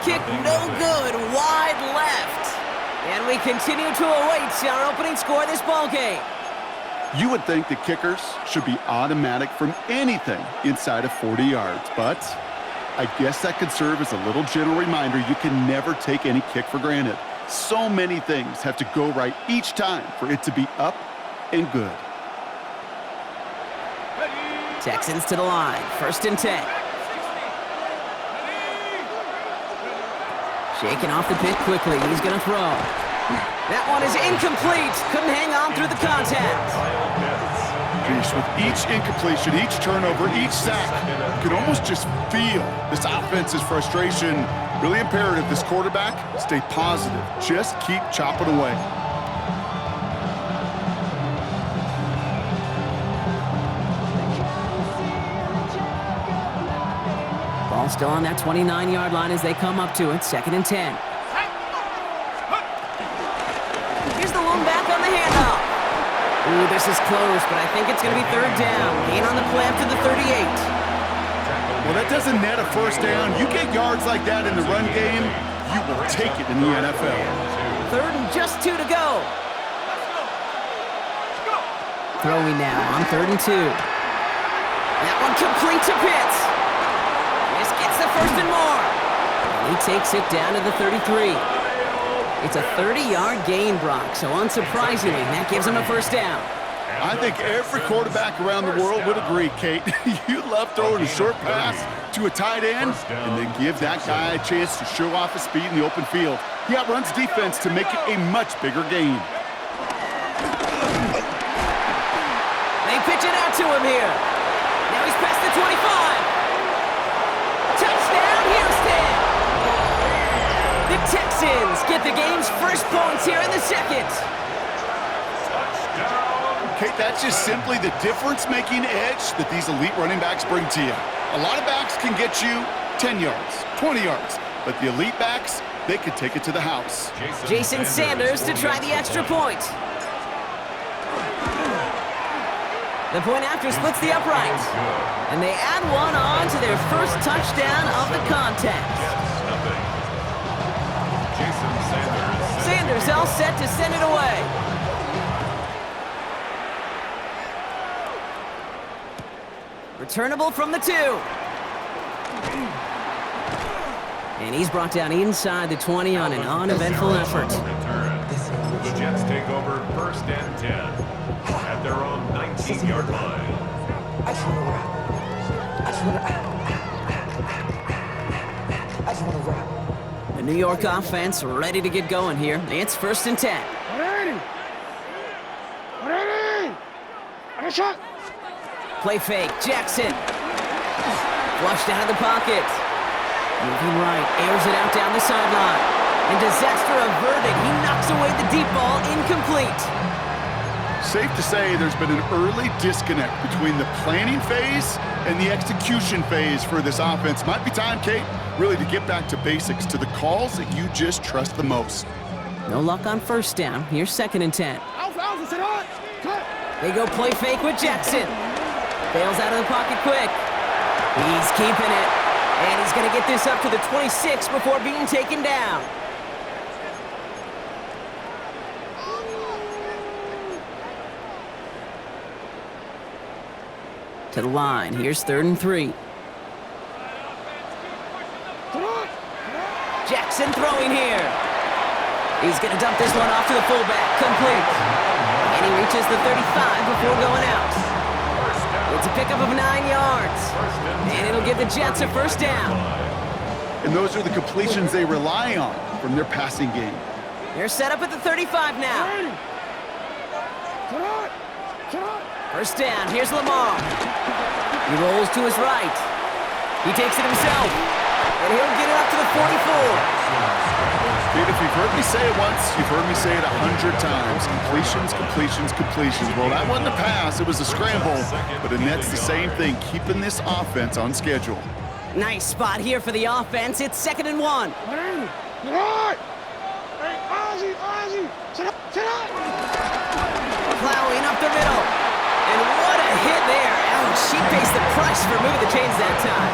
kick no good, wide left. And we continue to await our opening score of this ballgame. You would think the kickers should be automatic from anything inside of 40 yards, but I guess that could serve as a little gentle reminder you can never take any kick for granted. So many things have to go right each time for it to be up and good. Texans to the line, 1st and 10. Shaking off the pitch quickly, he's going to throw. That one is incomplete, couldn't hang on through the contact. Geez, with each incompletion, each turnover, each sack, you can almost just feel this offense's frustration. Really imperative this quarterback stay positive. Just keep chopping away. Ball still on that 29-yard line as they come up to it. 2nd and 10. Here's the one back on the handoff. Ooh, this is close, but I think it's going to be 3rd down. Gain on the play up to the 38. Well, that doesn't net a 1st down. You get yards like that in the run game, you will take it in the NFL. 3rd and just 2 to go. Throwing now on 3rd and 2. That one complete to Pitts. This gets the 1st and more. And he takes it down to the 33. It's a 30-yard gain, Brock, so unsurprisingly, that gives him a 1st down. I think every quarterback around the world would agree, Kate. You love throwing a short pass to a tight end and then give that guy a chance to show off his speed in the open field. He outruns defense to make it a much bigger gain. They pitch it out to him here. Now he's past the 25. Touchdown, Houston! The Texans get the game's first points here in the 2nd. Kate, that's just simply the difference-making edge that these elite running backs bring to you. A lot of backs can get you 10 yards, 20 yards, but the elite backs, they could take it to the house. Jason Sanders to try the extra point. The point after splits the uprights. And they add one on to their first touchdown of the contest. Sanders all set to send it away. Returnable from the 2. And he's brought down inside the 20 on an uneventful effort. The Jets take over 1st and 10 at their own 19-yard line. I just want to rap. The New York offense ready to get going here. It's 1st and 10. Play fake, Jackson. Flushed out of the pocket. Moving right, airs it out down the sideline. And disaster averted, he knocks away the deep ball, incomplete. Safe to say there's been an early disconnect between the planning phase and the execution phase for this offense. Might be time, Kate, really to get back to basics, to the calls that you just trust the most. No luck on 1st down. Here's 2nd and 10. They go play fake with Jackson. Bails out of the pocket quick. He's keeping it. And he's going to get this up to the 26 before being taken down. To the line. Here's 3rd and 3. Jackson throwing here. He's going to dump this one off to the fullback. Complete. And he reaches the 35 before going out. It's a pickup of 9 yards. And it'll give the Jets a 1st down. And those are the completions they rely on from their passing game. They're set up at the 35 now. 1st down. Here's Lamar. He rolls to his right. He takes it himself. And he'll get it up to the 44. Dude, if you've heard me say it once, you've heard me say it 100 times. Completions, completions, completions. Well, that wasn't a pass. It was a scramble. But Annette's the same thing, keeping this offense on schedule. Nice spot here for the offense. It's 2nd and 1. Plowing up the middle. And what a hit there. Ouch, she pays the price for moving the chains that time.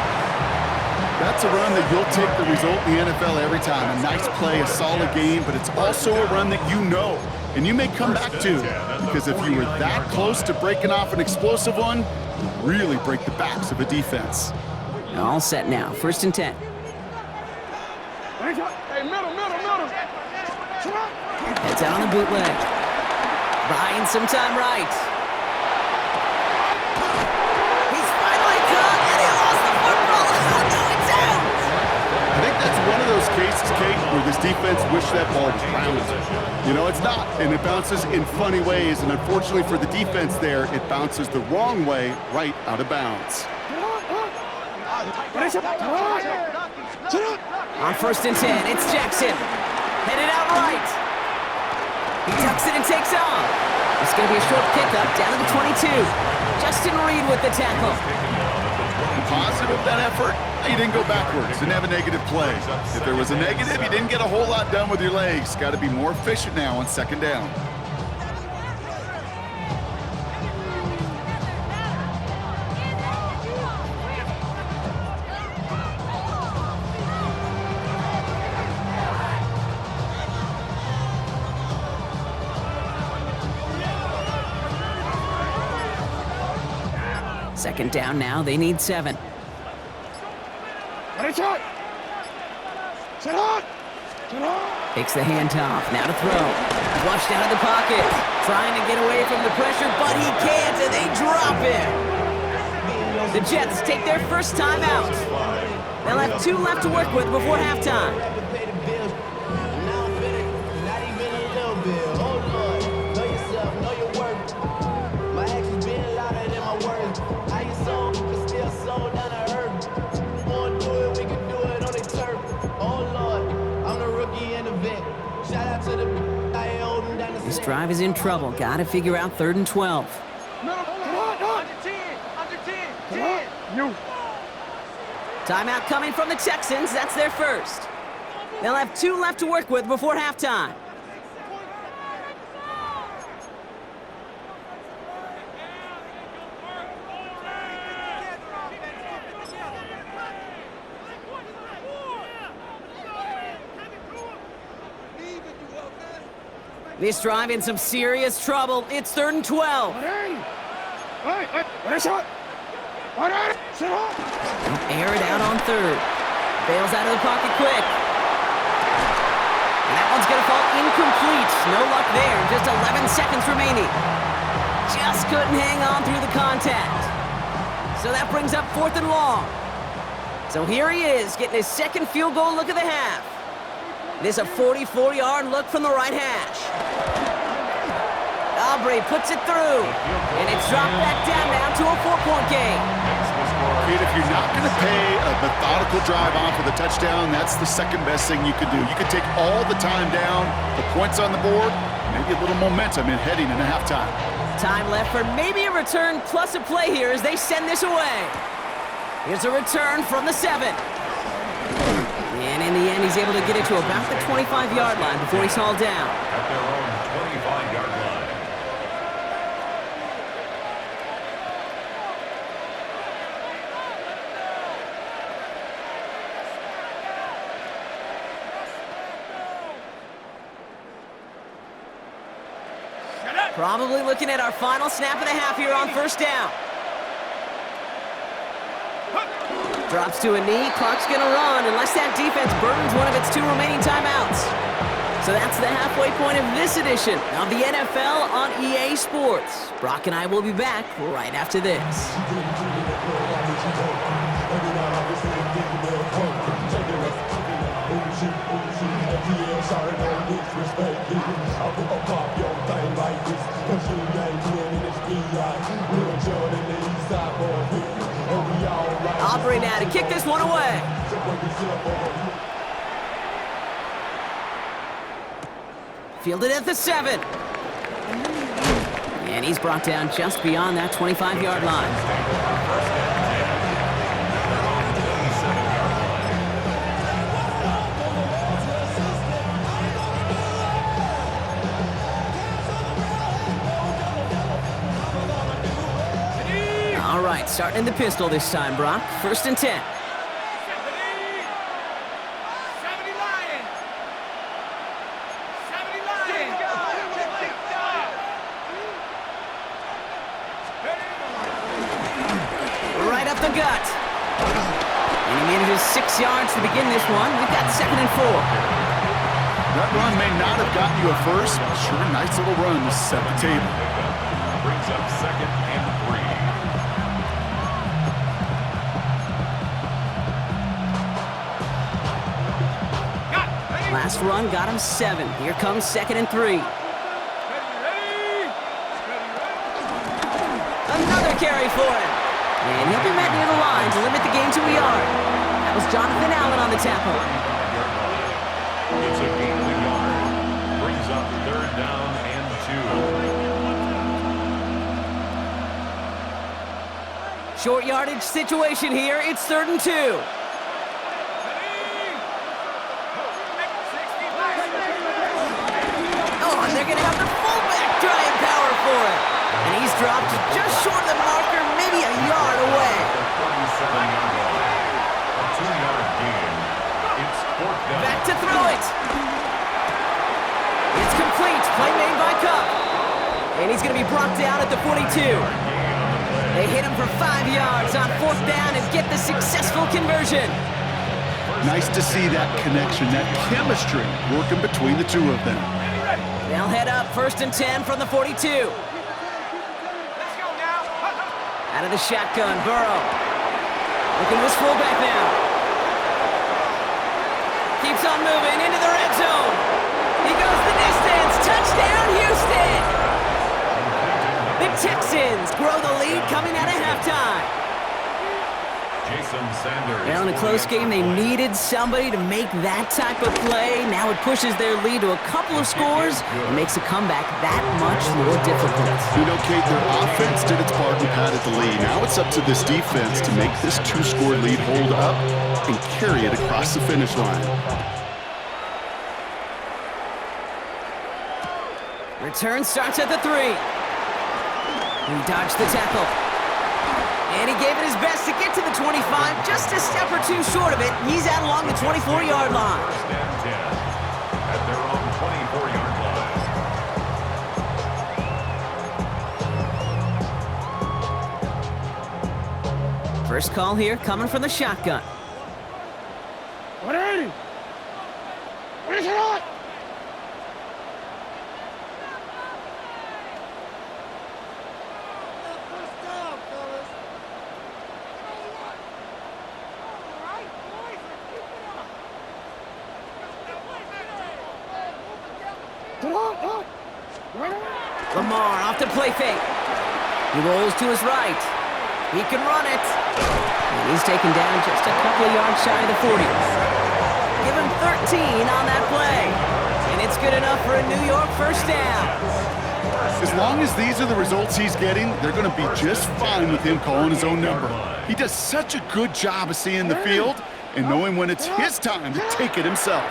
That's a run that you'll take the result in the NFL every time. A nice play, a solid game, but it's also a run that you know, and you may come back to, because if you were that close to breaking off an explosive one, you really break the backs of a defense. All set now, 1st and 10. Hey, middle. Heads out on the bootleg. Buying some time right. He's finally caught, and he lost the football. Oh, no, it's out! I think that's one of those cases, Kate, where this defense wished that ball was round. You know, it's not, and it bounces in funny ways, and unfortunately for the defense there, it bounces the wrong way right out of bounds. On 1st and 10, it's Jackson. Headed out right. He tucks it and takes off. It's going to be a short pickup down to the 22. Justin Reed with the tackle. Positive that effort. You didn't go backwards. Didn't have a negative play. If there was a negative, you didn't get a whole lot done with your legs. Got to be more efficient now on 2nd down. Second down now, they need 7. Takes the handoff, now to throw. Flushed out of the pocket, trying to get away from the pressure, but he can't, and they drop him. The Jets take their first time out. They'll have 2 left to work with before halftime. This drive is in trouble. Got to figure out 3rd and 12. Timeout coming from the Texans. That's their first. They'll have 2 left to work with before halftime. This drive in some serious trouble. It's 3rd and 12. Air it out on 3rd. Bails out of the pocket quick. And that one's going to fall incomplete. No luck there. Just 11 seconds remaining. Just couldn't hang on through the contact. So that brings up 4th and long. So here he is, getting his 2nd field goal look of the half. This a 44-yard look from the right hash. Aubrey puts it through, and it's dropped back down now to a 4-point game. Kate, if you're not going to pay a methodical drive off with a touchdown, that's the second best thing you could do. You could take all the time down, the points on the board, maybe a little momentum in heading into halftime. Time left for maybe a return plus a play here as they send this away. Here's a return from the 7. And in the end, he's able to get it to about the 25-yard line before he's hauled down. At their own 25-yard line. Probably looking at our final snap of the half here on 1st down. Drops to a knee, clock's gonna run unless that defense burdens one of its 2 remaining timeouts. So that's the halfway point of this edition of the NFL on EA Sports. Brock and I will be back right after this. Aubrey now to kick this one away. Fielded at the 7. And he's brought down just beyond that 25-yard line. All right, starting in the pistol this time, Brock. 1st and 10. yards to begin this one. We've got 2nd and 4. That run may not have gotten you a first, but sure, nice little run to set the table. Brings up 2nd and 3. Last run got him 7. Here comes 2nd and 3. Another carry for him. And he'll be met near the line to limit the game to a yard. That was Jonathan Allen on the tackle. It's a gain of a yard. Brings up 3rd down and 2. Short yardage situation here. It's 3rd and 2. Oh, and they're going to have the fullback trying power for it. And he's dropped just short of the marker, maybe a yard away. 37-yard line. A 2-yard gain. It's 4th down. Back to throw it. It's complete. Play made by Cup. And he's going to be brought down at the 42. They hit him for 5 yards on 4th down and get the successful conversion. Nice to see that connection, that chemistry working between the two of them. They'll head up 1st and 10 from the 42. Out of the shotgun, Burrow. Looking to his fullback now. Keeps on moving into the red zone. He goes the distance. Touchdown, Houston! The Texans grow the lead coming out of halftime. Jason Sanders. Well, in a close game, they needed somebody to make that type of play. Now it pushes their lead to a couple of scores and makes a comeback that much more difficult. You know, Kate, their offense did its part and padded the lead. Now it's up to this defense to make this 2-score lead hold up and carry it across the finish line. Return starts at the 3. He dodged the tackle. And he gave it his best to get to the 25, just a step or two short of it. He's out along the 24-yard line. 1st and 10 at their own 24-yard line. First call here coming from the shotgun. What are you? What is it on? Lamar off the play fake. He rolls to his right. He can run it. And he's taken down just a couple of yards shy of the 40. Give him 13 on that play. And it's good enough for a New York first down. As long as these are the results he's getting, they're going to be just fine with him calling his own number. He does such a good job of seeing the field and knowing when it's his time to take it himself.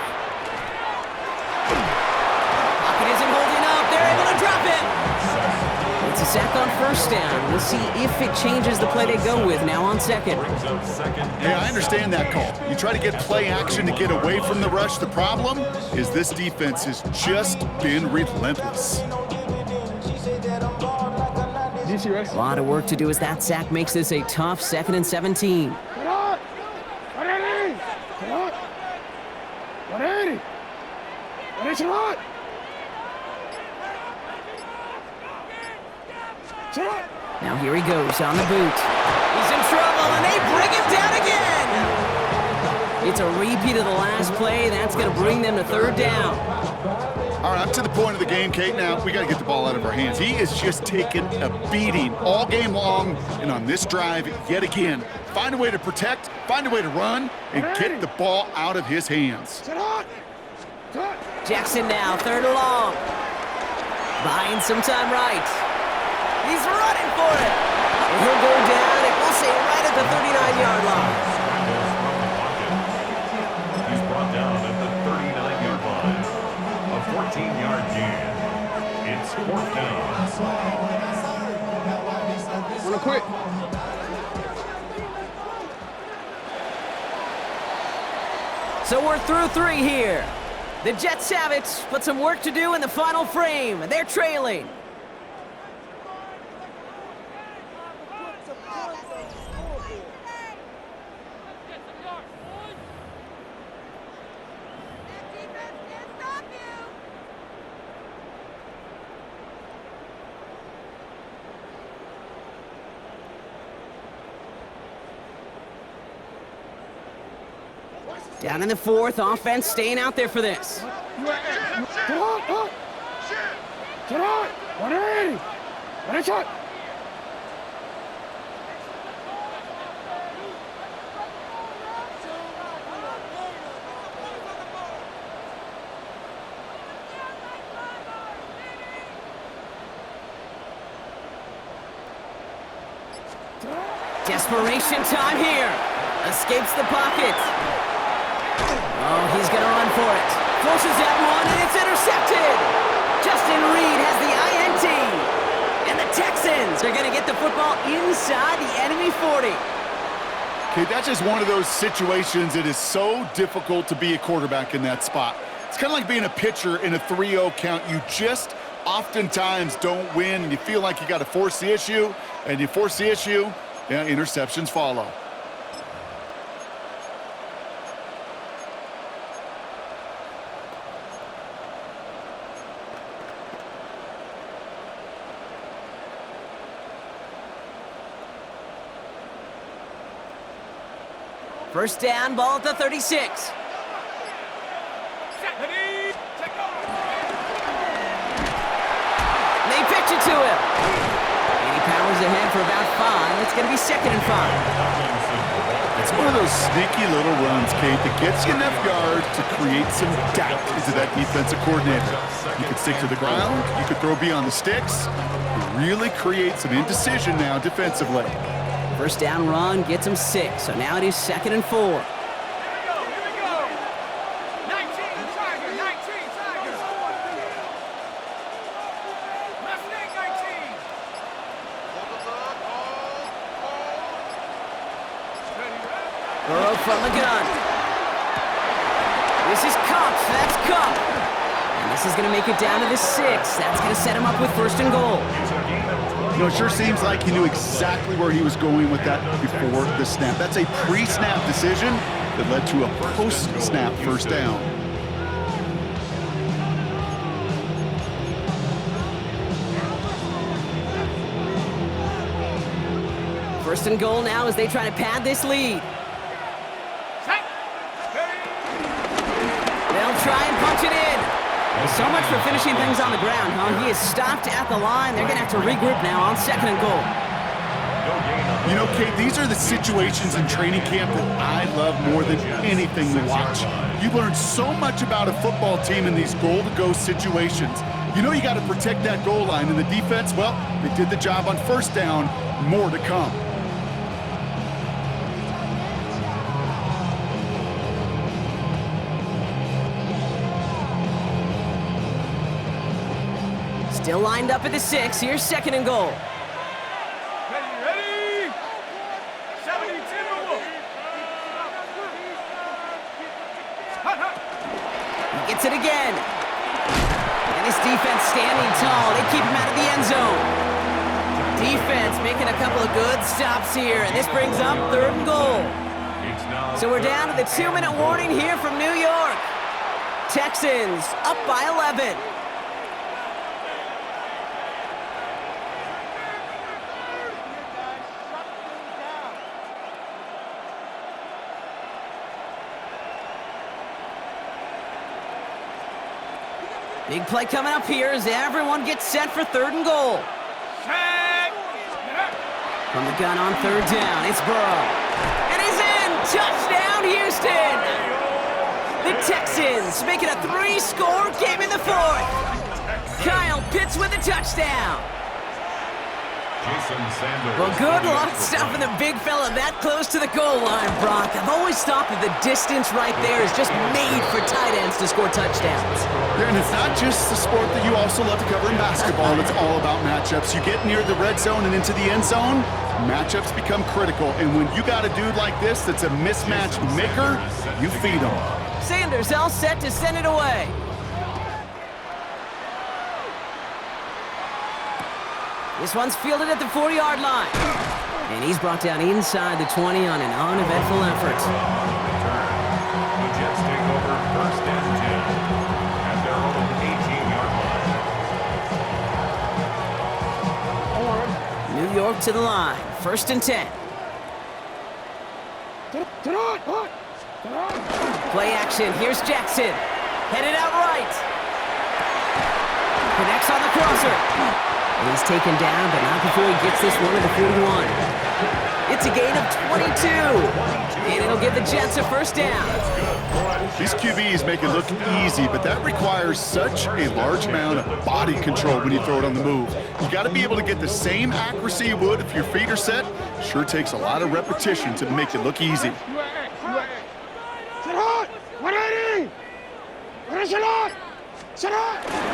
Pocket isn't holding up. They're able to drop it. It's a sack on first down. We'll see if it changes the play they go with now on 2nd. Brings up 2nd. Hey, I understand that call. You try to get play action to get away from the rush. The problem is this defense has just been relentless. A lot of work to do as that sack makes this a tough 2nd and 17. Now here he goes on the boot. He's in trouble, and they bring him down again. It's a repeat of the last play. That's going to bring them to 3rd down. All right, up to the point of the game, Kate. Now, we got to get the ball out of our hands. He is just taking a beating all game long, and on this drive, yet again, find a way to protect, find a way to run, and get the ball out of his hands. Jackson now, 3rd and long. Buying some time right. He's running for it. And he'll go down, and we'll say right at the 39-yard line. He's brought down at the 39-yard line. A 14-yard gain. It's 4th down. Wanna quit? So we're through 3 here. The Jets have it, but some work to do in the final frame. They're trailing. Down in the fourth, offense staying out there for this. Get on! Get on! 180! Ready, shot! Desperation time here. Escapes the pocket. Oh, he's going to run for it. Forces that one, and it's intercepted. Justin Reed has the INT. And the Texans are going to get the football inside the enemy 40. Okay, that's just one of those situations. It is so difficult to be a quarterback in that spot. It's kind of like being a pitcher in a 3-0 count. You just oftentimes don't win, and you feel like you got to force the issue, and you force the issue, yeah, interceptions follow. First down, ball at the 36. They pitch it to him. And he powers ahead for about 5. It's going to be 2nd and 5. It's one of those sneaky little runs, Kate, that gets you enough yards to create some doubt into that defensive coordinator. You could stick to the ground. You could throw beyond the sticks. Really create some indecision now defensively. First down run gets him 6, so now it is 2nd and 4. Here we go! 19, Tiger! 19, Tiger! Mustang 19! Burrow from the gun. This is Cup. That's Cup. And this is going to make it down to the 6. That's going to set him up with 1st and goal. You know, it sure seems like he knew exactly where he was going with that before the snap. That's a pre-snap decision that led to a post-snap first down. First and goal now as they try to pad this lead. They'll try and punch it in. So much for finishing things on the ground, huh? He is stopped at the line. They're going to have to regroup now on 2nd and goal. You know, Kate, these are the situations in training camp that I love more than anything to watch. You learn so much about a football team in these goal-to-go situations. You know you got to protect that goal line, and the defense, well, they did the job on first down. More to come. Still lined up at the 6. Here's 2nd and goal. Ready? 72! He gets it again. And this defense standing tall. They keep him out of the end zone. Defense making a couple of good stops here. And this brings up 3rd and goal. So we're down to the 2-minute warning here from New York. Texans up by 11. Big play coming up here as everyone gets set for 3rd and goal. From the gun on 3rd down, it's Burrow. And he's in! Touchdown, Houston! The Texans make it a 3-score game in the 4th. Kyle Pitts with a touchdown. Well, good luck stopping the big fella that close to the goal line, Brock. I've always thought that the distance right there is just made for tight ends to score touchdowns. Yeah, and it's not just the sport that you also love to cover in basketball. It's all about matchups. You get near the red zone and into the end zone, matchups become critical. And when you got a dude like this that's a mismatch maker, you feed him. Sanders all set to send it away. This one's fielded at the 40-yard line. And he's brought down inside the 20 on an uneventful effort. The Jets take over 1st and 10 at their own 18-yard line. New York to the line. 1st and 10. Play action. Here's Jackson. Headed out right. Connects on the crosser. And he's taken down, but not before he gets this one to the 41. It's a gain of 22. And it'll give the Jets a first down. These QBs make it look easy, but that requires such a large amount of body control when you throw it on the move. You got to be able to get the same accuracy you would if your feet are set. Sure takes a lot of repetition to make it look easy.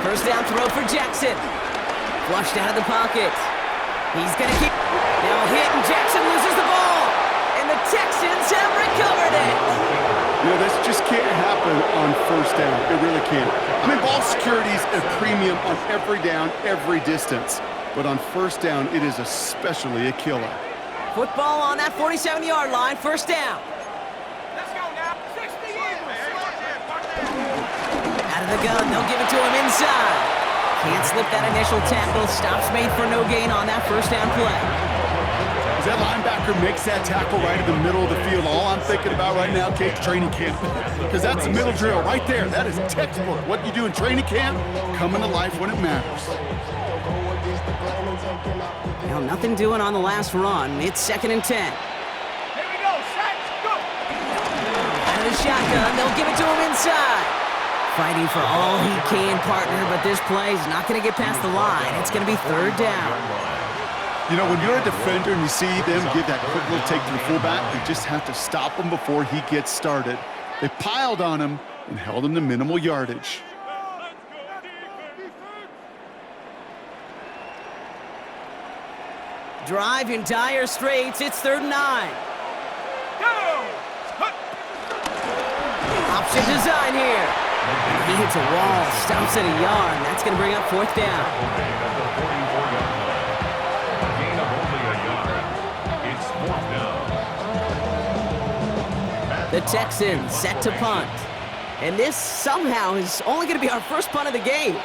First down throw for Jackson. Flushed out of the pocket. He's going to keep... Now a hit, and Jackson loses the ball. And the Texans have recovered it. You know, this just can't happen on first down. It really can't. I mean, ball security is a premium on every down, every distance. But on first down, it is especially a killer. Football on that 47-yard line, first down. Let's go now. 60 years. Out of the gun, they'll give it to him inside. Can't slip that initial tackle. Stops made for no gain on that first down play. As that linebacker makes that tackle right in the middle of the field, all I'm thinking about right now, Kate, training camp. Because that's a middle drill right there. That is textbook. What you do in training camp, coming to life when it matters. Now, nothing doing on the last run. It's 2nd and 10. Here we go. Shots, go. Out of the shotgun, they'll give it to him inside. Fighting for all he can, partner, but this play is not going to get past the line. It's going to be third down. You know, when you're a defender and you see them give that quick little take to the fullback, you just have to stop him before he gets started. They piled on him and held him to minimal yardage. Drive in dire straits. It's 3rd and 9. Option design here. He hits a wall, stops at a yard. That's going to bring up 4th down. Gain of only a yard. It's 4th down. The Texans set to punt. And this somehow is only going to be our first punt of the game.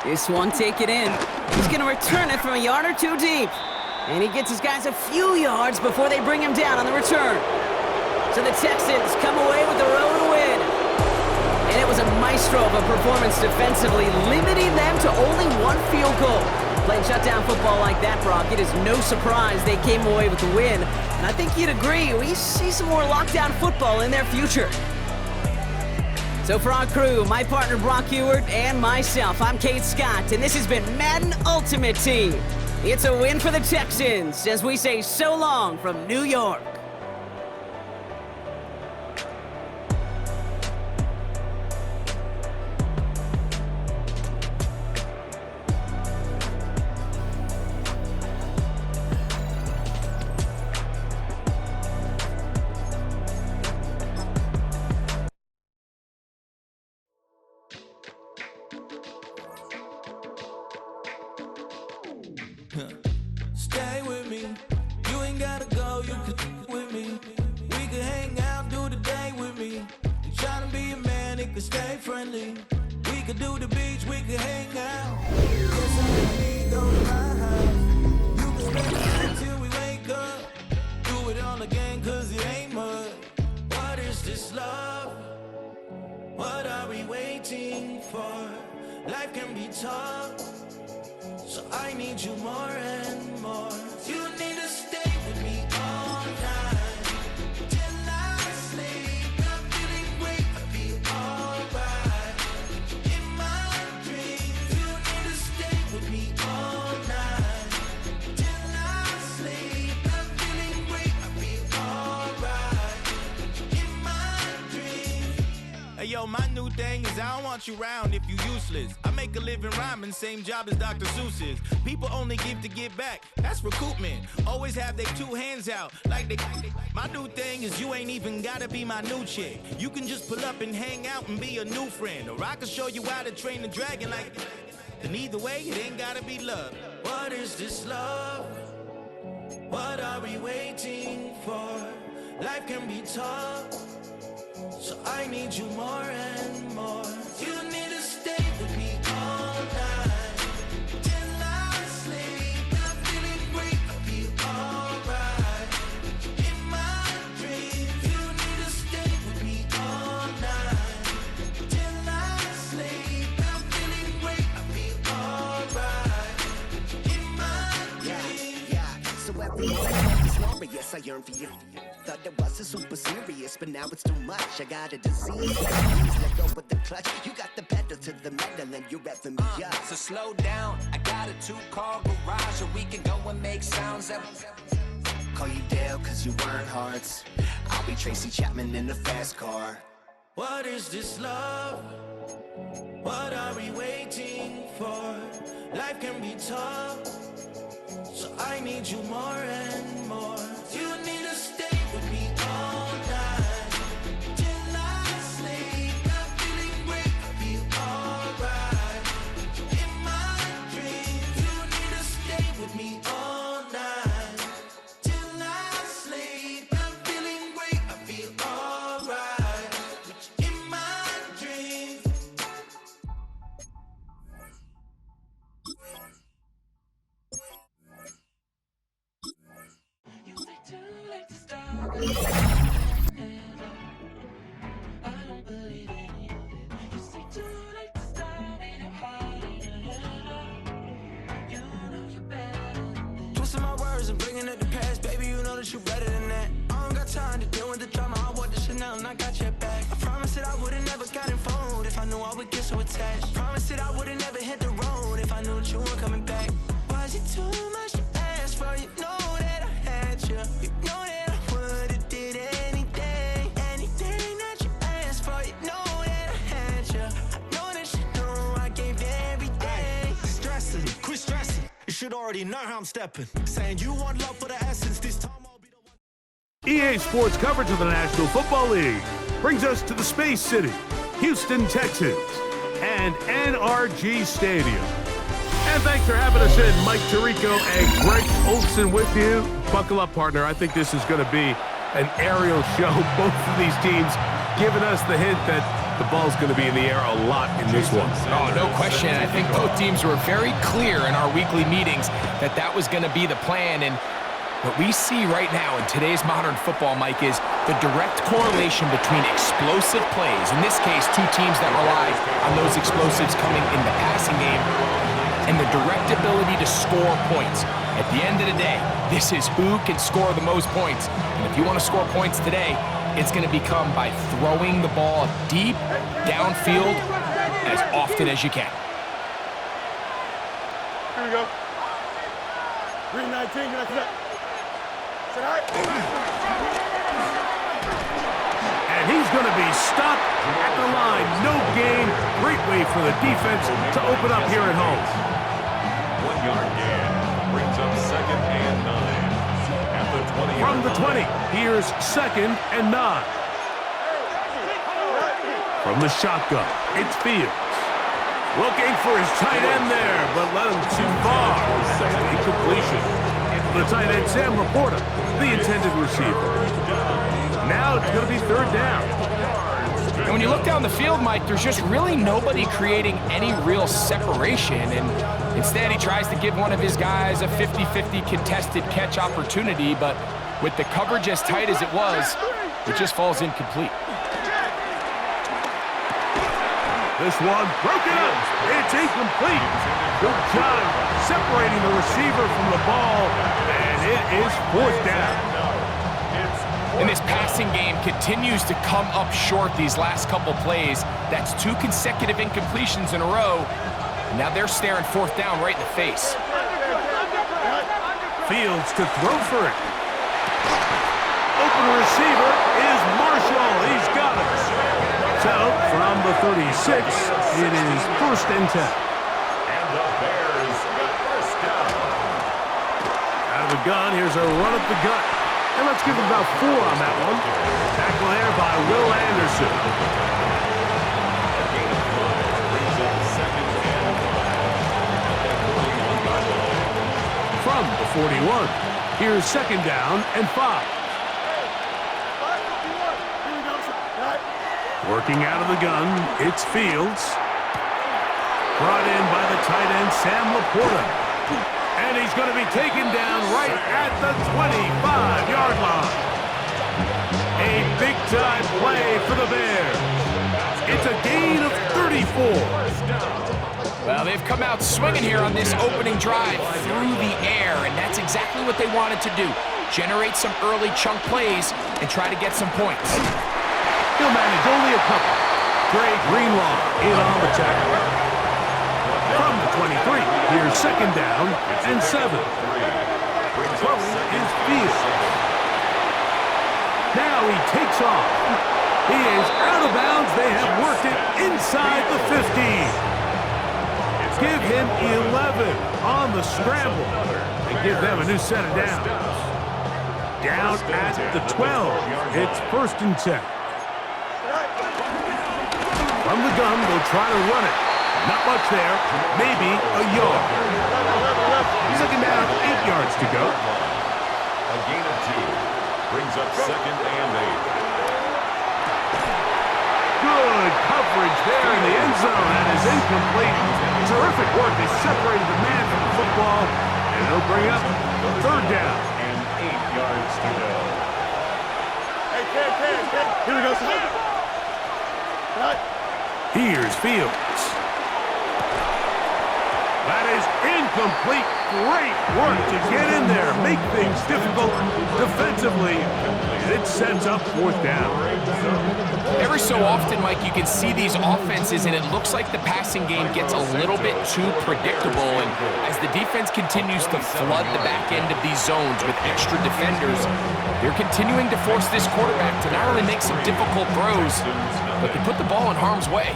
This one taken in. He's going to return it from a yard or two deep. And he gets his guys a few yards before they bring him down on the return. So the Texans come away with the road win. And it was a maestro of a performance defensively, limiting them to only one field goal. Playing shutdown football like that, Brock, it is no surprise they came away with the win. And I think you'd agree, we see some more lockdown football in their future. So for our crew, my partner Brock Ewert and myself, I'm Kate Scott, and this has been Madden Ultimate Team. It's a win for the Texans as we say so long from New York. Stay with me, you ain't gotta go, you could with me. We could hang out, do the day with me. You tryna be a man, it could stay friendly. We could do the beach, we could hang out. Yes, I need go to my house. You can spend the night till we wake up. Do it all again, cause it ain't mud. What is this love? What are we waiting for? Life can be tough, so I need you more and more. You need to stay with me all night till I sleep. I'm feeling great, I'll be alright. In my dreams, you need to stay with me all night till I sleep. I'm feeling great, I'll be alright. In my dreams. Hey yo, my new thing is I don't want you round if you useless. I make a living rhyming, same job as Dr. Seuss's. People only give to get back, that's recoupment. Always have their two hands out, like they. My new thing is you ain't even gotta be my new chick. You can just pull up and hang out and be a new friend. Or I can show you how to train the dragon like. And either way, it ain't gotta be love. What is this love? What are we waiting for? Life can be tough, so I need you more and more. You need to stay with me all night Yes, I yearn for you. Thought it wasn't super serious, but now it's too much. I got a disease. Let go with the clutch. You got the pedal to the metal and you're revving me up. So slow down. I got a 2-car garage, and we can go and make sounds that. Call you Dale, cause you burn hearts. I'll be Tracy Chapman in the fast car. What is this love? What are we waiting for? Life can be tough, so I need you more and more. You need to stay with me all night till I sleep. I'm feeling great, I feel alright. In my dreams, you need to stay with me all night till I sleep. I'm feeling great, I feel alright. In my dreams. You say too late to stop. I don't believe any of it. You say too late to stop. In your heart, you know you're better than this. Twisting my words and bringing up the past, baby. You know that you're better than that. I don't got time to deal with the drama. I want the Chanel and I got your back. I promise that I would've never gotten phoned if I knew I would get so attached. I promise that I would've never hit the road if I knew that you weren't coming back. Was it too much to ask for? You know that I had you. You know that I would've did anything, anything that you asked for. You know that I had you. I know that you know I gave everything. Stressing, quit stressing. You should already know how I'm stepping. Saying you want love for the essence. This time I'll be the one. EA Sports coverage of the National Football League brings us to the Space City, Houston, Texas, and NRG Stadium. And thanks for having us in, Mike Tirico and Greg Olson with you. Buckle up, partner. I think this is going to be an aerial show. Both of these teams giving us the hint that the ball's going to be in the air a lot in this one. Oh, no question. I think both teams were very clear in our weekly meetings that that was going to be the plan. And what we see right now in today's modern football, Mike, is the direct correlation between explosive plays, in this case, two teams that rely on those explosives coming in the passing game, and the direct ability to score points. At the end of the day, this is who can score the most points. And if you want to score points today, it's going to become by throwing the ball deep downfield as often as you can. Here we go. 319, get up to that. Sit high. And he's going to be stopped at the line. No gain. Great way for the defense to open up here at home. 1 yard gain brings up 2nd and 9. At the 20. From the 20, here's 2nd and 9. From the shotgun, it's Fields. Looking for his tight end there, but led him too far. Incompletion. The tight end, Sam Laporta, the intended receiver. Now it's going to be 3rd down. And when you look down the field, Mike, there's just really nobody creating any real separation. And instead, he tries to give one of his guys a 50-50 contested catch opportunity. But with the coverage as tight as it was, it just falls incomplete. This one broken up. It's incomplete. Good job separating the receiver from the ball. And it is 4th down. And this passing game continues to come up short these last couple plays. That's 2 consecutive incompletions in a row. And now they're staring 4th down right in the face. Fields to throw for it. Open receiver is Marshall. He's got it. So from the 36, it is 1st and 10. And the Bears got 1st down. Out of the gun, here's a run up the gut. And let's give him about 4 on that one. Tackle there by Will Anderson. A gain of 5 brings up 2nd and 5. At that 41-yard line. From the 41, here's 2nd down and 5. Working out of the gun, it's Fields. Brought in by the tight end, Sam Laporta. And he's going to be taken down right at the 25-yard line. A big-time play for the Bears. It's a gain of 34. Well, they've come out swinging here on this opening drive through the air, and that's exactly what they wanted to do. Generate some early chunk plays and try to get some points. He'll manage only a couple. Greg Greenlaw in on the tackle. From the 23, here's second down and 7. Throwing is Fields. Now he takes off. He is out of bounds. They have worked it inside the 50. Give him 11 on the scramble and give them a new set of downs. Down at the 12. It's 1st and 10. From the gun, they'll try to run it. Not much there. Maybe a yard. Second down, 8 yards to go. A gain of 2. Brings up 2nd and 8. Good coverage there in the end zone. That is incomplete. Terrific work. They separated the man from the football, and it'll bring up 3rd down. And 8 yards to go. Hey, Ken. Here we go, son. Here's Fields. That is incomplete. Great work to get in there. Make things difficult defensively. And it sets up 4th down. Every so often, Mike, you can see these offenses, and it looks like the passing game gets a little bit too predictable. And as the defense continues to flood the back end of these zones with extra defenders, they're continuing to force this quarterback to not only make some difficult throws, but they put the ball in harm's way.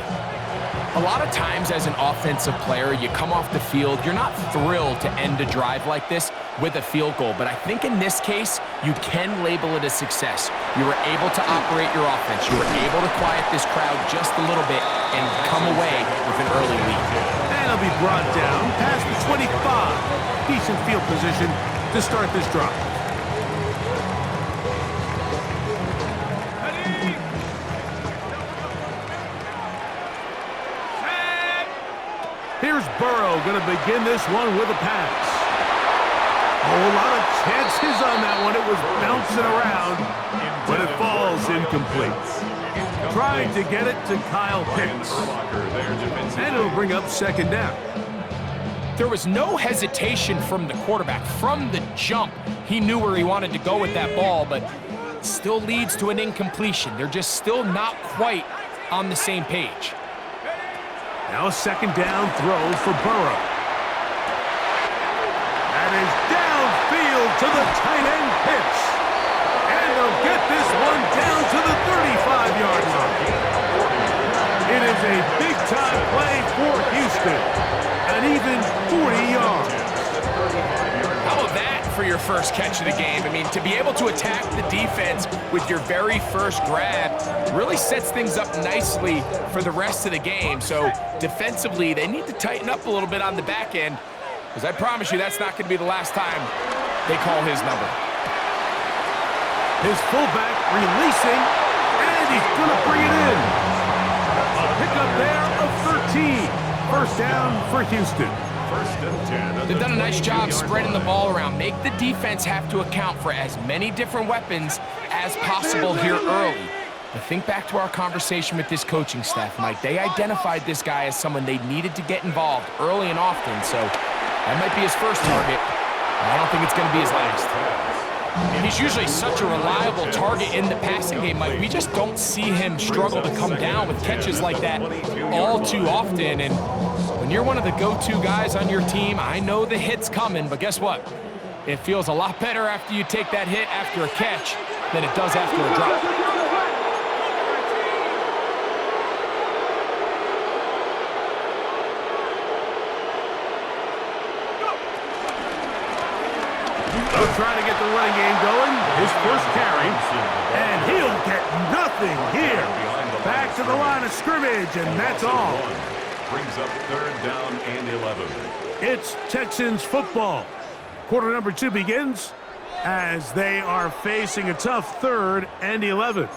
A lot of times as an offensive player, you come off the field, you're not thrilled to end a drive like this with a field goal. But I think in this case, you can label it a success. You were able to operate your offense. You were able to quiet this crowd just a little bit and come away with an early lead. And he'll be brought down past the 25. Decent field position to start this drive. Here's Burrow going to begin this one with a pass. A whole lot of chances on that one. It was bouncing around, but it falls incomplete. Trying to get it to Kyle Pitts. And it'll bring up 2nd down. There was no hesitation from the quarterback. From the jump, he knew where he wanted to go with that ball, but still leads to an incompletion. They're just still not quite on the same page. Now a 2nd down throw for Burrow. That is downfield to the tight end Pitts. And they'll get this one down to the 35-yard line. It is a big-time play for Houston. An even 40 yards. How about that for your first catch of the game? I mean, to be able to attack the defense with your very first grab really sets things up nicely for the rest of the game. So defensively, they need to tighten up a little bit on the back end, because I promise you that's not going to be the last time they call his number. His fullback releasing, and he's going to bring it in. A pickup there of 13. 1st down for Houston. 1st and 10. They've done a nice job spreading the ball around. Make the defense have to account for as many different weapons as possible here early. But think back to our conversation with this coaching staff, Mike. They identified this guy as someone they needed to get involved early and often, so that might be his first target. But I don't think it's going to be his last. He's usually such a reliable target in the passing game, Mike. We just don't see him struggle to come down with catches like that all too often. And when you're one of the go-to guys on your team, I know the hit's coming, but guess what? It feels a lot better after you take that hit after a catch than it does after a drop. They'll try to get the running game going. His first carry. And he'll get nothing here. Back to the line of scrimmage, and that's all. Brings up 3rd down and 11. It's Texans football. Quarter number 2 begins as they are facing a tough 3rd and 11.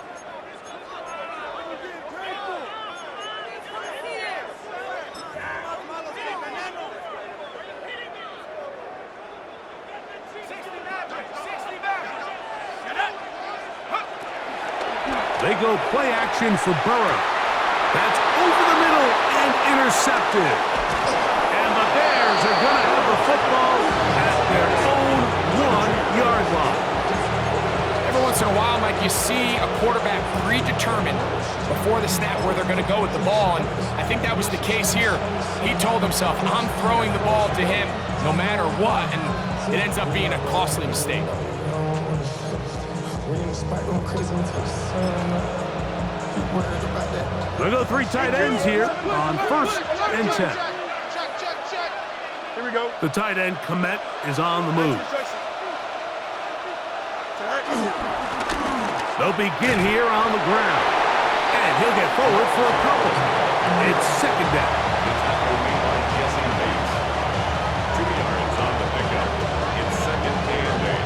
They go play action for Burrow. That's over the middle and intercepted. Texans are going to have the football at their own 1-yard line. Every once in a while, Mike, you see a quarterback predetermined before the snap where they're going to go with the ball, and I think that was the case here. He told himself, I'm throwing the ball to him no matter what, and it ends up being a costly mistake. They'll go 3 tight ends here on 1st and 10. Here we go. The tight end, Komet, is on the move. They'll begin here on the ground. And he'll get forward for a couple. It's 2nd down. The tackle made by Jesse Bates. 2 yards on the pickup. It's 2nd and 8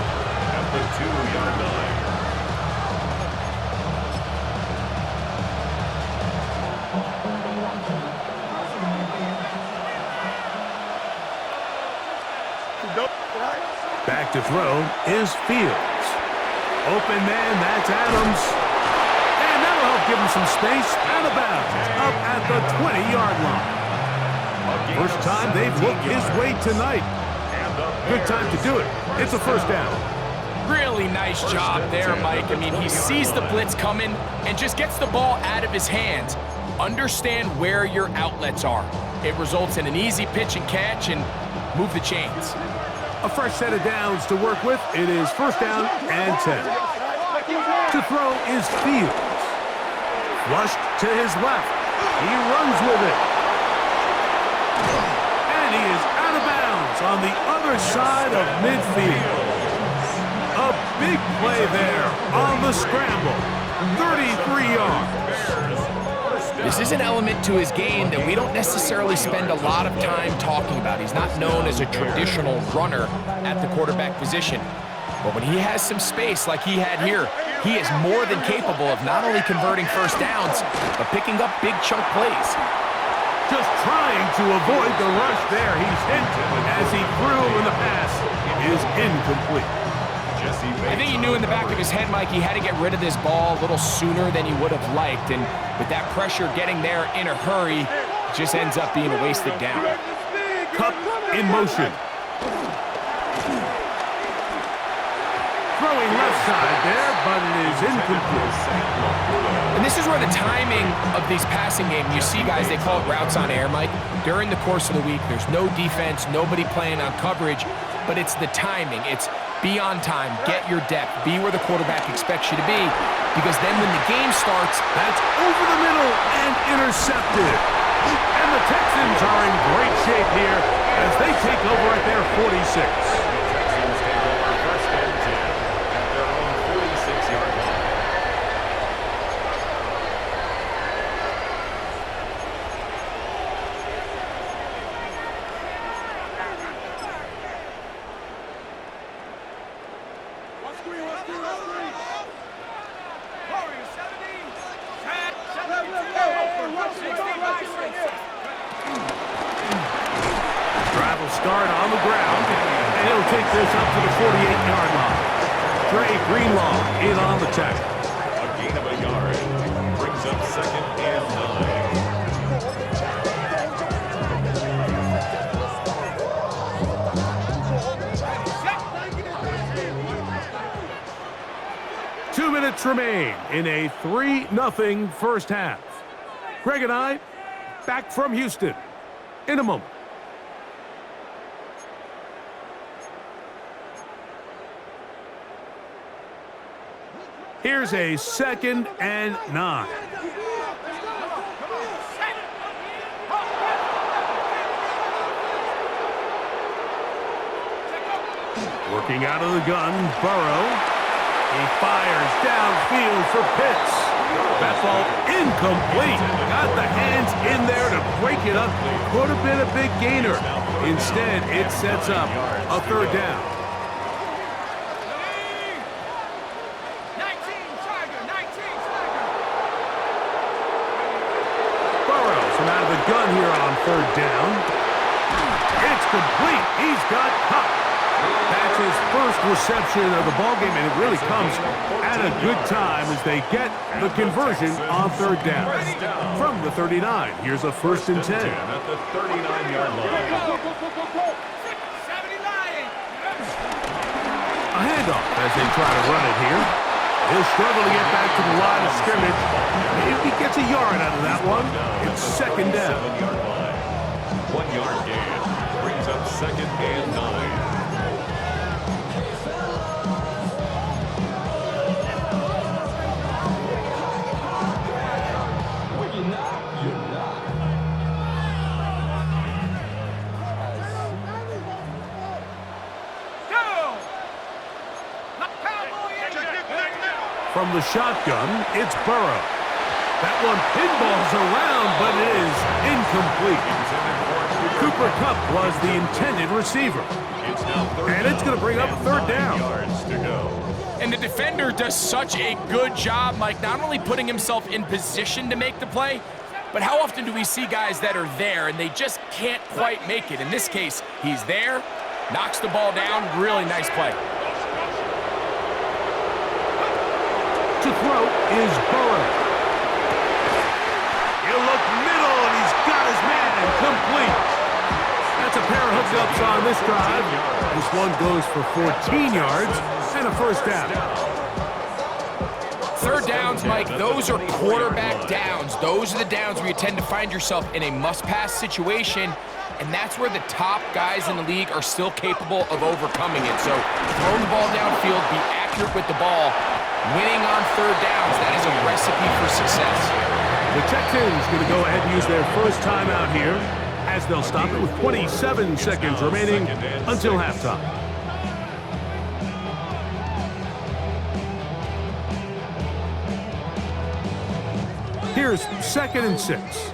at the 2-yard line. Back to throw is Fields. Open man, that's Adams. And that'll help give him some space. Out of bounds, up at the 20-yard line. First time they've looked his way tonight. Good time to do it. It's a 1st down. Really nice job there, Mike. I mean, he sees the blitz coming and just gets the ball out of his hands. Understand where your outlets are. It results in an easy pitch and catch and move the chains. A fresh set of downs to work with. It is 1st down and 10. To throw is Fields. Flushed to his left. He runs with it. And he is out of bounds on the other side of midfield. A big play there on the scramble. 33 yards. This is an element to his game that we don't necessarily spend a lot of time talking about. He's not known as a traditional runner at the quarterback position. But when he has some space like he had here, he is more than capable of not only converting 1st downs, but picking up big chunk plays. Just trying to avoid the rush there. He's hit as he threw, and the pass is incomplete. I think he knew in the back of his head, Mike, he had to get rid of this ball a little sooner than he would have liked. And with that pressure getting there in a hurry, it just ends up being a wasted down. Cup in motion. Throwing left side there, but it is incomplete. And this is where the timing of these passing games, you see guys, they call it routes on air, Mike. During the course of the week, there's no defense, nobody playing on coverage, but it's the timing. It's be on time, get your depth, be where the quarterback expects you to be, because then when the game starts, that's over the middle and intercepted. And the Texans are in great shape here as they take over at their 46. The Texans take over 1st and 10 at their own 46-yard line. Travel start on the ground, and he'll take this up to the 48-yard line. Trey Greenlaw in on the tackle. A gain of a yard brings up 2nd and 9. 2 minutes remain in a 3-0 first half. Greg and I back from Houston in a moment. Here's a 2nd and 9. Working out of the gun, Burrow. He fires downfield for Pitts. That ball incomplete. Got the hands in there to break it up. Could have been a big gainer. Instead, it sets up a 3rd down. Burrows from out of the gun here on 3rd down. It's complete. He's got Cup. That's his 1st reception of the ballgame, and it really comes at a good time as they get the conversion on third down. From the 39, here's a 1st and 10. At the 39-yard line. A handoff as they try to run it here. He'll struggle to get back to the line of scrimmage. Maybe he gets a yard out of that one. It's 2nd down. 1 yard gain brings up 2nd and 9. From the shotgun, it's Burrow. That one pinballs around, but it is incomplete. Cooper Kupp was the intended receiver. And it's going to bring up 3rd down. And the defender does such a good job, Mike, not only putting himself in position to make the play, but how often do we see guys that are there and they just can't quite make it? In this case, he's there, knocks the ball down, really nice play. To throw is Burrow. He'll look middle, and he's got his man complete. That's a pair of hookups on this drive. This one goes for 14 yards and a 1st down. 3rd downs, Mike, those are quarterback downs. Those are the downs where you tend to find yourself in a must-pass situation, and that's where the top guys in the league are still capable of overcoming it. So throwing the ball downfield, be accurate with the ball, winning on 3rd downs, that is a recipe for success. The Texans going to go ahead and use their first timeout here as they'll stop it with 27 seconds remaining until halftime. Here's 2nd and 6.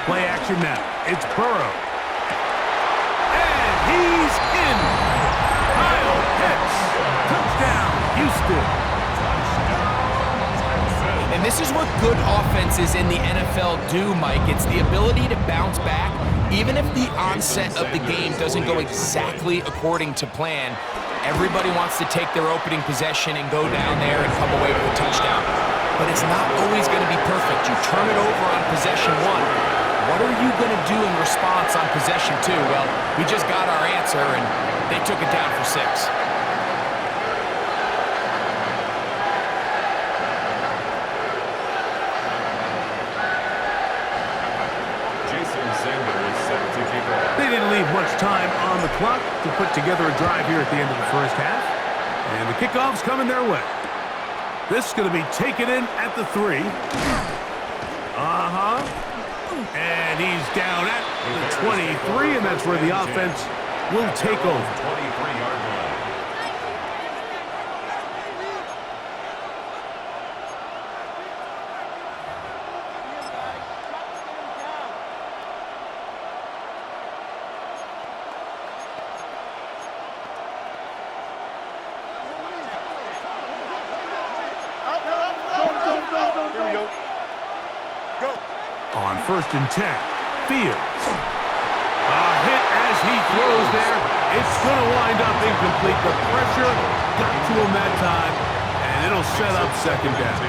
Play action now. It's Burrow. And he's in. Kyle Pitts. Touchdown, Houston. And this is what good offenses in the NFL do, Mike. It's the ability to bounce back, even if the onset of the game doesn't go exactly according to plan. Everybody wants to take their opening possession and go down there and come away with a touchdown. But it's not always going to be perfect. You turn it over on possession 1. What are you going to do in response on possession 2? Well, we just got our answer, and they took it down for 6. They didn't leave much time on the clock to put together a drive here at the end of the 1st half. And the kickoff's coming their way. This is going to be taken in at the 3. And he's down at the 23, and that's where the offense will take over. 23-yard line. On 1st and 10, Fields. A hit as he throws there. It's going to wind up incomplete. The pressure got to him that time, and it'll set up 2nd down.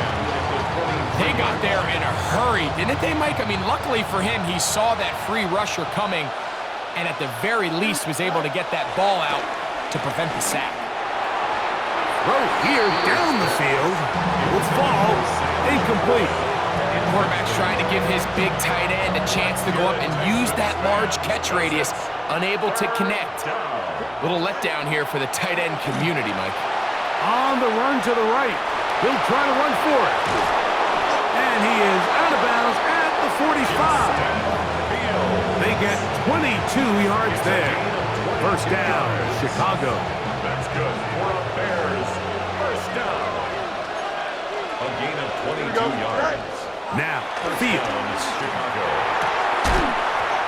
They got there in a hurry, didn't they, Mike? I mean, luckily for him, he saw that free rusher coming, and at the very least was able to get that ball out to prevent the sack. Throw here down the field. Will fall incomplete. Quarterback's trying to give his big tight end a chance to go up and use that large catch radius, unable to connect. Little letdown here for the tight end community, Mike. On the run to the right. He'll try to run for it. And he is out of bounds at the 45. They get 22 yards there. 1st down, Chicago. That's good for a Bears 1st down. A gain of 22 yards. Now, Fields. Chicago.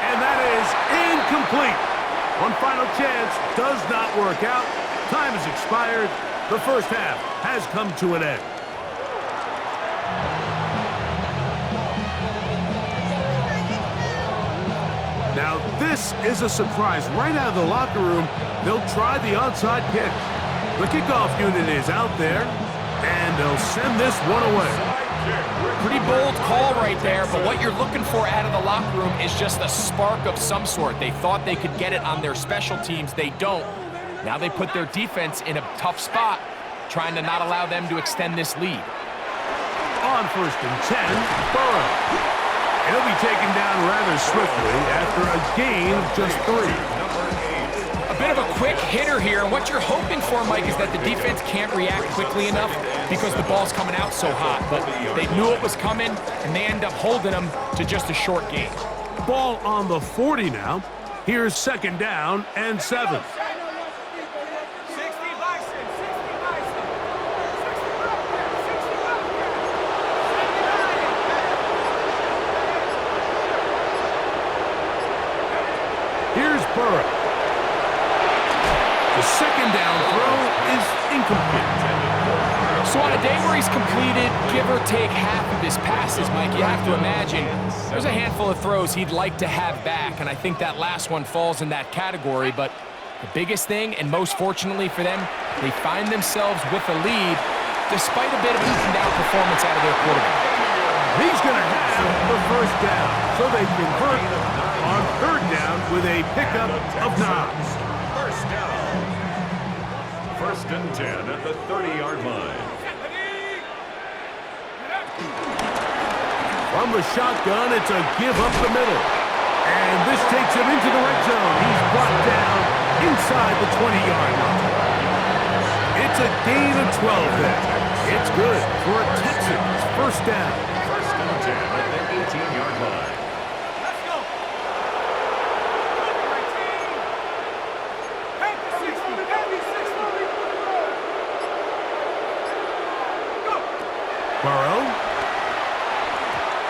And that is incomplete. One final chance does not work out. Time has expired. The 1st half has come to an end. this is a surprise. Right out of the locker room, they'll try the onside kick. The kickoff unit is out there, and they'll send this one away. Pretty bold call right there, but what you're looking for out of the locker room is just a spark of some sort. They thought they could get it on their special teams. They don't. Now they put their defense in a tough spot, trying to not allow them to extend this lead. On 1st and 10, Burrow. He'll be taken down rather swiftly after a gain of just 3. A bit of a quick hitter here, and what you're hoping for, Mike, is that the defense can't react quickly enough because the ball's coming out so hot. But they knew it was coming, and they end up holding them to just a short gain. Ball on the 40 now. Here's 2nd down and 7. Here's Burrow. The 2nd down throw is incomplete. So on a day where he's completed, give or take half of his passes, Mike, you have to imagine there's a handful of throws he'd like to have back, and I think that last one falls in that category. But the biggest thing, and most fortunately for them, they find themselves with a lead despite a bit of an up-and-down performance out of their quarterback. He's going to have the 1st down, so they convert on 3rd down with a pickup of 9. 1st down. 1st and 10 at the 30-yard line. From the shotgun, it's a give up the middle. And this takes him into the red zone. He's brought down inside the 20-yard line. It's a gain of 12 there. It's good for a Texans 1st down. 1st and 10 at the 18-yard line. Burrow.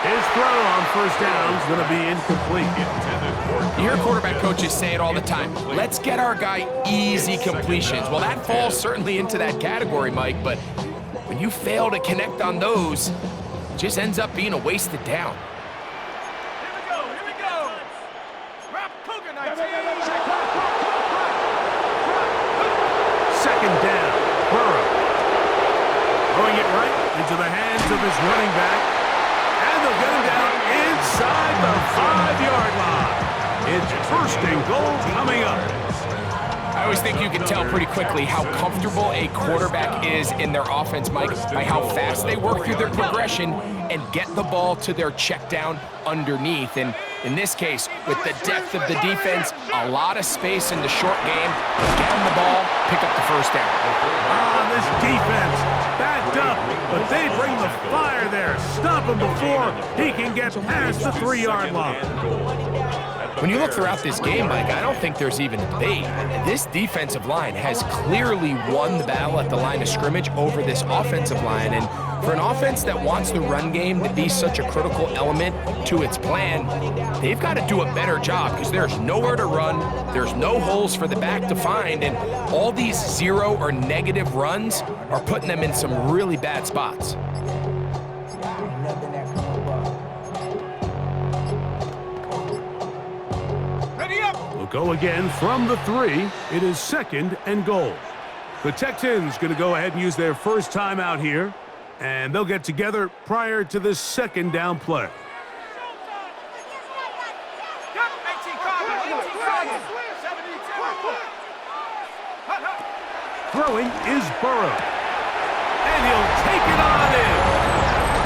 His throw on 1st down is going to be incomplete. You hear quarterback coaches say it all the time. Let's get our guy easy completions. Well, that falls certainly into that category, Mike, but when you fail to connect on those, it just ends up being a wasted down. Here we go. Rap Cougar 19. 2nd down. Burrow. Throwing it right into the hands of his running back. And they'll get him down inside the 5-yard line. It's 1st and goal coming up. I always think you can tell pretty quickly how comfortable a quarterback is in their offense, Mike, by how fast they work through their progression and get the ball to their check down underneath. And in this case, with the depth of the defense, a lot of space in the short game, get them the ball, pick up the 1st down. This defense backed up, but they bring the fire there. Stop him before he can get past the 3-yard line. When you look throughout this game, Mike, I don't think there's even a debate. This defensive line has clearly won the battle at the line of scrimmage over this offensive line. And for an offense that wants the run game to be such a critical element to its plan, they've got to do a better job because there's nowhere to run, there's no holes for the back to find, and all these 0 or negative runs are putting them in some really bad spots. We'll go again from the 3. It is 2nd and goal. The Texans going to go ahead and use their 1st timeout here, and they'll get together prior to this 2nd down play. Throwing is Burrow. And he'll take it on in.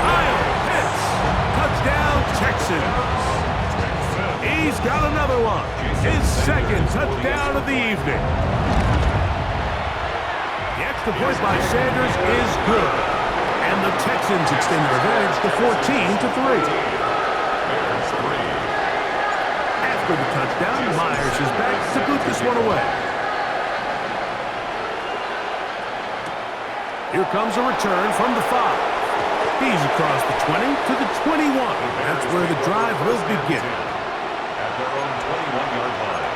Kyle Pitts. Touchdown, Texans. He's got another one. His 2nd touchdown of the evening. The extra point by Sanders is good. And the Texans extend their advantage to 14-3. After the touchdown, Myers is back to boot this one away. Here comes a return from the 5. He's across the 20 to the 21. That's where the drive will begin. At their own 21-yard line.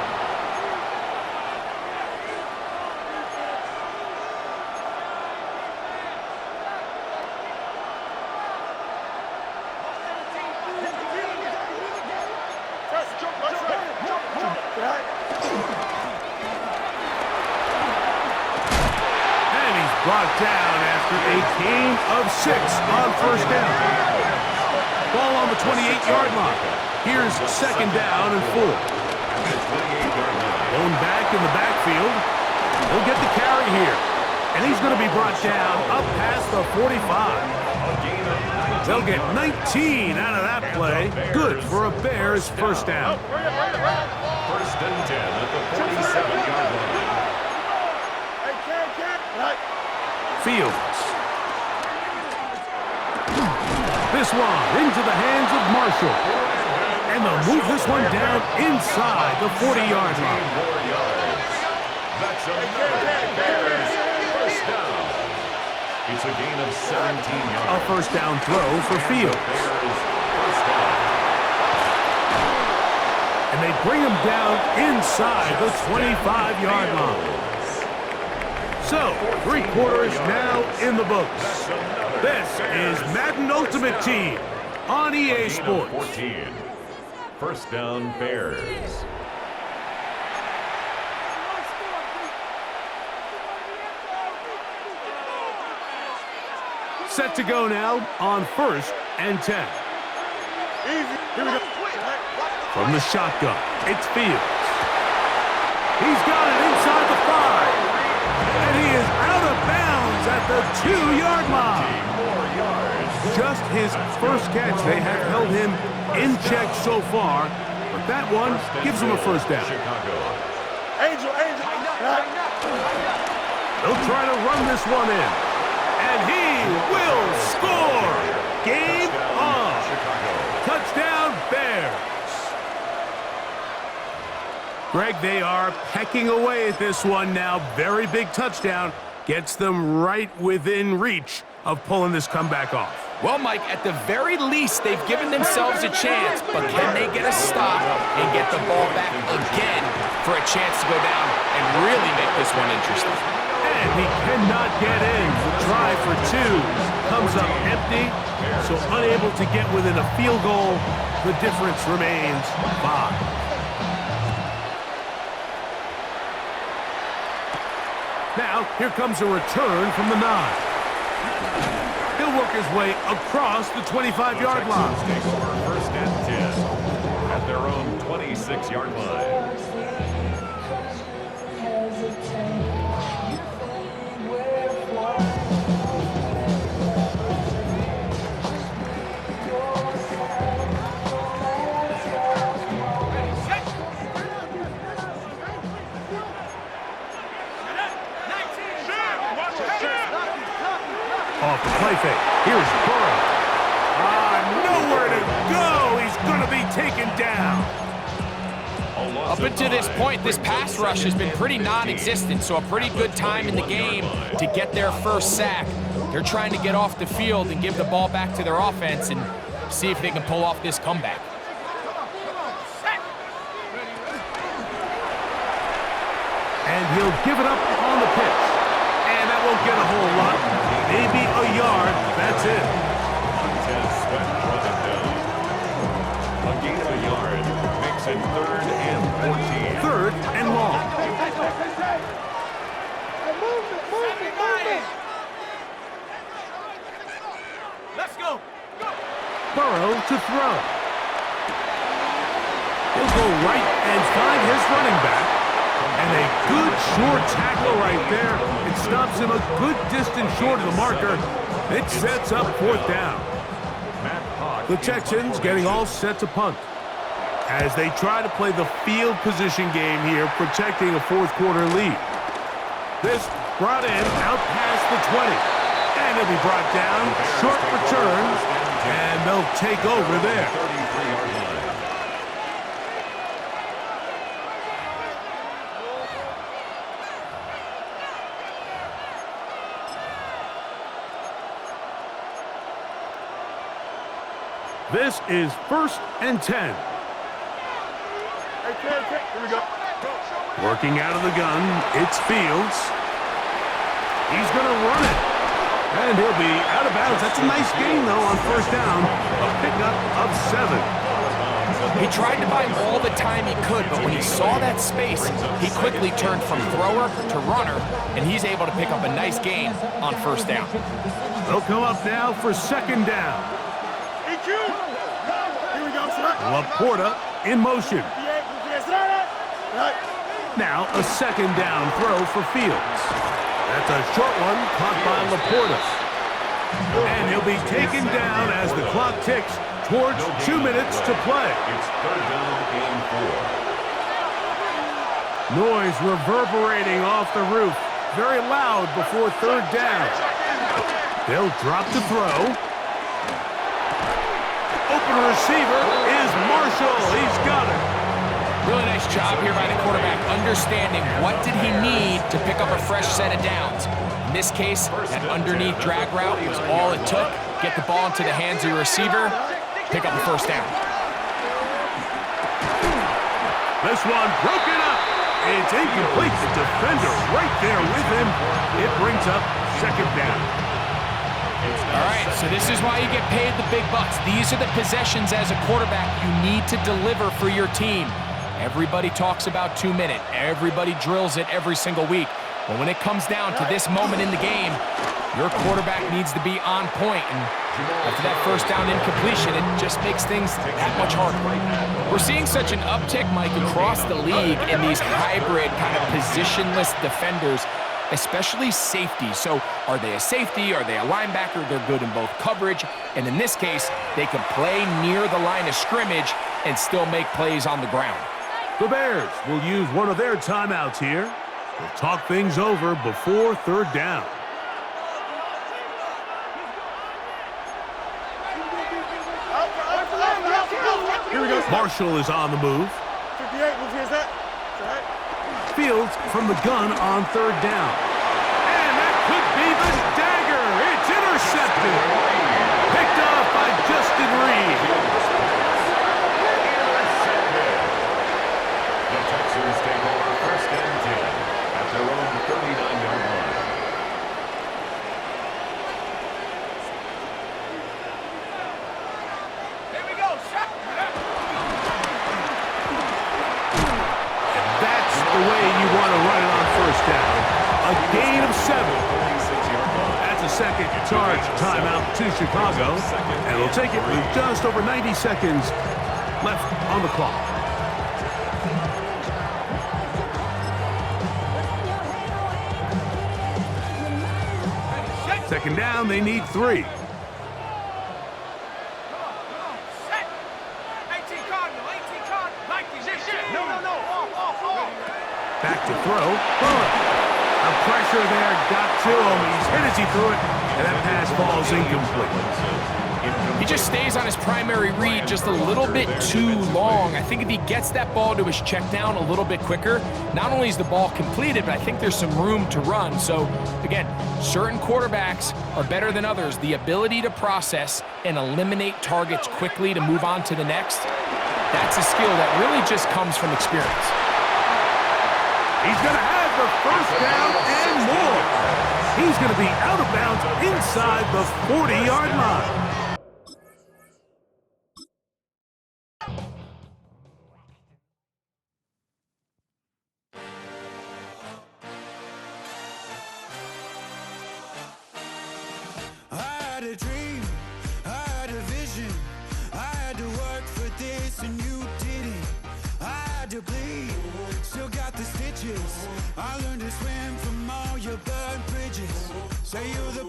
brought down after a gain of 6 on first down. Ball on the 28-yard line. Here's second down and 4. Going back in the backfield. He'll get the carry here. And he's going to be brought down up past the 45. They'll get 19 out of that play. Good for a Bears first down. First and 10 at the 47-yard line. Fields. This one into the hands of Marshall. And they'll move this one down inside the 40-yard line. That's another Bears first down. It's a gain of 17 yards. A first down throw for Fields. And they bring him down inside the 25-yard line. So, 3 quarters now in the books. This is Madden Ultimate Team on EA Sports. 14. First down, Bears. Set to go now on first and 10. From the shotgun, it's Fields. He's got it inside the 5. And he is out of bounds at the 2-yard line. Just his first catch. They have held him in check so far, but that one gives him a first down. Angel. They'll try to run this one in, and he will score. Game on. Touchdown, Bears. Greg, they are pecking away at this one now. Very big touchdown. Gets them right within reach of pulling this comeback off. Well, Mike, at the very least, they've given themselves a chance, but can they get a stop and get the ball back again for a chance to go down and really make this one interesting? And he cannot get in. The try for 2 comes up empty, so unable to get within a field goal. The difference remains 5. Now, here comes a return from the 9. He'll work his way across the 25-yard line. Take over first and 10 at their own 26-yard line. Off the play fake. Here's Burrow. Nowhere to go. He's going to be taken down. Up until this point, this pass rush has been pretty non-existent, so a pretty good time in the game to get their first sack. They're trying to get off the field and give the ball back to their offense and see if they can pull off this comeback. And he'll give it up on the pitch. And that won't get a whole lot. Maybe a yard. That's it. Montez Sweat brought it down. A gain of a yard makes it 3rd and 14. 3rd and long. Let's go. Burrow to throw. He'll go right and find his running back. And a good short tackle right there. It stops him a good distance short of the marker. It sets up 4th down. The Texans getting all set to punt as they try to play the field position game here, protecting a 4th quarter lead. This brought in out past the 20. And it'll be brought down. Short return. And they'll take over there. 33-yard line. This is 1st and 10. Here we go. Working out of the gun, it's Fields. He's going to run it. And he'll be out of bounds. That's a nice gain, though, on first down. A pickup of 7. He tried to buy all the time he could, but when he saw that space, he quickly turned from thrower to runner, and he's able to pick up a nice gain on first down. They'll come up now for second down. Here we go, sir. Laporta in motion. Now a second down throw for Fields. That's a short one caught by Laporta. And he'll be taken down as the clock ticks towards 2 minutes to play. It's third down and 4. Noise reverberating off the roof. Very loud before third down. They'll drop to throw. Open receiver is Marshall. He's got it. Really nice job here by the quarterback, understanding what did he need to pick up a fresh set of downs. In this case, that underneath drag route was all it took. Get the ball into the hands of your receiver, pick up the first down. This one broken up. It's incomplete. The defender right there with him. It brings up second down. All right, so this is why you get paid the big bucks. These are the possessions as a quarterback you need to deliver for your team. Everybody talks about 2 minutes. Everybody drills it every single week. But when it comes down to this moment in the game, your quarterback needs to be on point. And after that first down incompletion, it just makes things that much harder. We're seeing such an uptick, Mike, across the league in these hybrid kind of positionless defenders, especially safety. So are they a safety? Are they a linebacker? They're good in both coverage. And in this case, they can play near the line of scrimmage and still make plays on the ground. The Bears will use one of their timeouts here. They'll talk things over before third down. Here we go. Marshall is on the move. 58, move here's that. Fields from the gun on third down. And that could be the dagger. It's intercepted. Picked off by Justin Reed. The Texans take over first and 10 at their own 39-yard line. Here we go. That's the way you want to run it on first down. A gain of 7. That's a second charge timeout to Chicago. And they'll take it with just over 90 seconds left on the clock. Second down, they need 3. Back to throw. The pressure there got to him. He's hit as he threw it, and that pass falls incomplete. He just stays on his primary read just a little bit too long. I think if he gets that ball to his check down a little bit quicker, not only is the ball completed, but I think there's some room to run. So, again, certain quarterbacks are better than others. The ability to process and eliminate targets quickly to move on to the next, that's a skill that really just comes from experience. He's going to have the first down and more. He's going to be out of bounds inside the 40-yard line. I had a dream, I had a vision, I had to work for this and you didn't. I had to bleed, still got the stitches. I learned to swim from all your burned bridges. Say you're the